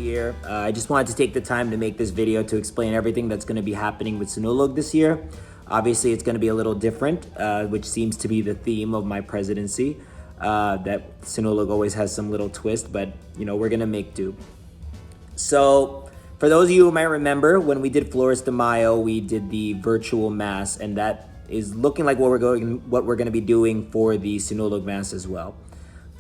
year. I just wanted to take the time to make this video to explain everything that's going to be happening with Sinulog this year. Obviously, it's going to be a little different, which seems to be the theme of my presidency. That Sinulog always has some little twist, but we're going to make do. So, for those of you who might remember, when we did Flores de Mayo, we did the virtual mass, and that is looking like what we're going to be doing for the Sinulog Mass as well.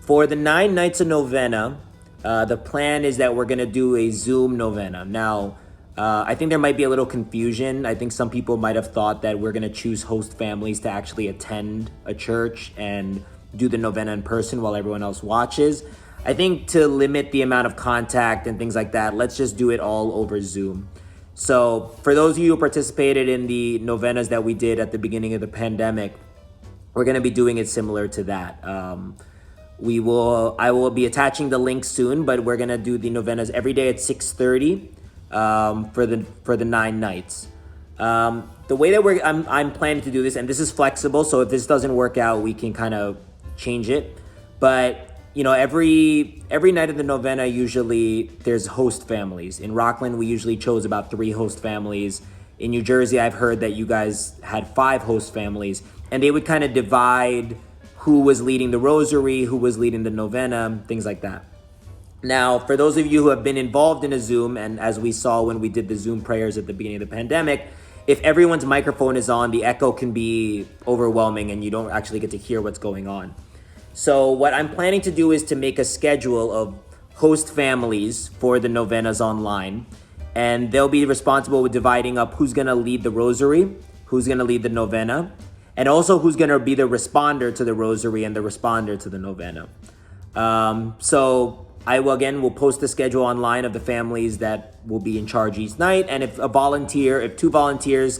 For the 9 nights of novena, the plan is that we're going to do a Zoom novena. Now, I think there might be a little confusion. I think some people might have thought that we're going to choose host families to actually attend a church and do the novena in person while everyone else watches. I think to limit the amount of contact and things like that, let's just do it all over Zoom. So for those of you who participated in the novenas that we did at the beginning of the pandemic, we're going to be doing it similar to that. I will be attaching the link soon, but we're going to do the novenas every day at 6:30 for the 9 nights. The way that I'm planning to do this, and this is flexible, so if this doesn't work out, we can kind of change it. But every night of the novena, usually there's host families. In Rockland, we usually chose about 3 host families. In New Jersey, I've heard that you guys had 5 host families, and they would kind of divide who was leading the rosary, who was leading the novena, things like that. Now, for those of you who have been involved in a Zoom, and as we saw when we did the Zoom prayers at the beginning of the pandemic, if everyone's microphone is on, the echo can be overwhelming and you don't actually get to hear what's going on. So what I'm planning to do is to make a schedule of host families for the novenas online, and they'll be responsible with dividing up who's going to lead the rosary, who's going to lead the novena, and also who's going to be the responder to the rosary and the responder to the novena. So I will post the schedule online of the families that will be in charge each night, and if 2 volunteers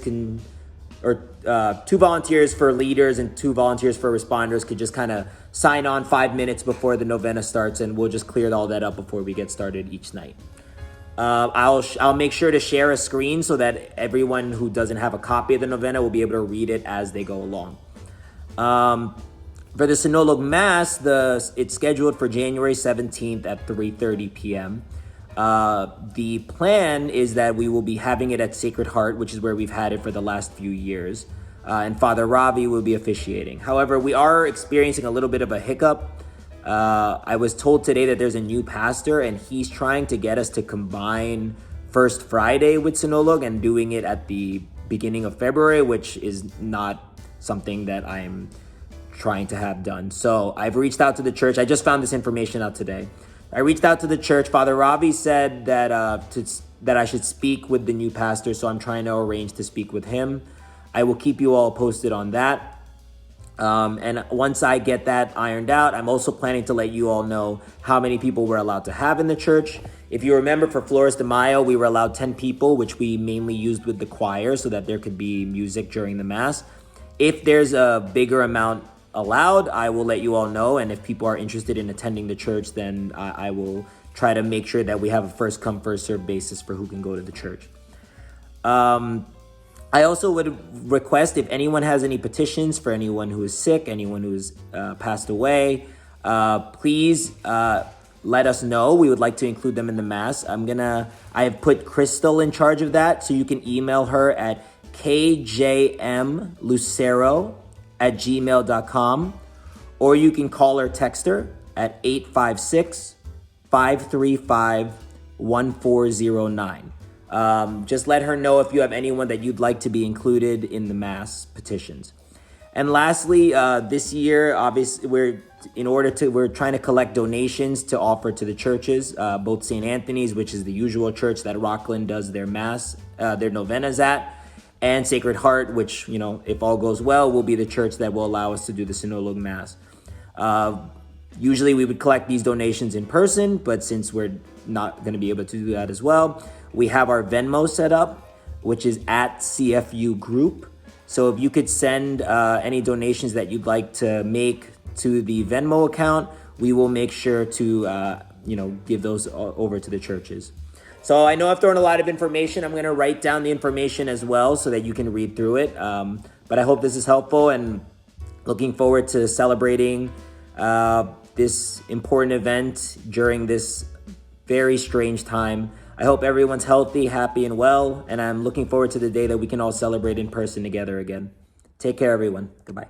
or 2 volunteers for leaders and 2 volunteers for responders could just kind of sign on 5 minutes before the novena starts, and we'll just clear all that up before we get started each night. I'll make sure to share a screen so that everyone who doesn't have a copy of the novena will be able to read it as they go along. For the Sinolog Mask, it's scheduled for January 17th at 3:30 p.m. The plan is that we will be having it at Sacred Heart, which is where we've had it for the last few years. And Father Ravi will be officiating. However, we are experiencing a little bit of a hiccup. I was told today that there's a new pastor, and he's trying to get us to combine First Friday with Sinolog and doing it at the beginning of February, which is not something that I'm trying to have done. So I've reached out to the church. I just found this information out today. I reached out to the church. Father Ravi said that that I should speak with the new pastor, so I'm trying to arrange to speak with him. I will keep you all posted on that. And once I get that ironed out, I'm also planning to let you all know how many people we're allowed to have in the church. If you remember, for Flores de Mayo, we were allowed 10 people, which we mainly used with the choir so that there could be music during the Mass. If there's a bigger amount allowed, I will let you all know. And if people are interested in attending the church, then I will try to make sure that we have a first come, first served basis for who can go to the church. I also would request, if anyone has any petitions for anyone who is sick, anyone who's passed away, please let us know. We would like to include them in the Mass. I have put Crystal in charge of that, so you can email her at kjmlucero@gmail.com, or you can call or text her at 856-535-1409. Just let her know if you have anyone that you'd like to be included in the Mass petitions. And lastly, this year, obviously, we're trying to collect donations to offer to the churches, both St. Anthony's, which is the usual church that Rockland does their Mass, their novenas at, and Sacred Heart, which, if all goes well, will be the church that will allow us to do the Sinulog Mass. Usually we would collect these donations in person, but since we're not going to be able to do that as well, we have our Venmo set up, which is at CFU Group. So if you could send any donations that you'd like to make to the Venmo account, we will make sure to give those over to the churches. So I know I've thrown a lot of information. I'm going to write down the information as well so that you can read through it. But I hope this is helpful, and looking forward to celebrating this important event during this very strange time. I hope everyone's healthy, happy, and well, and I'm looking forward to the day that we can all celebrate in person together again. Take care, everyone. Goodbye.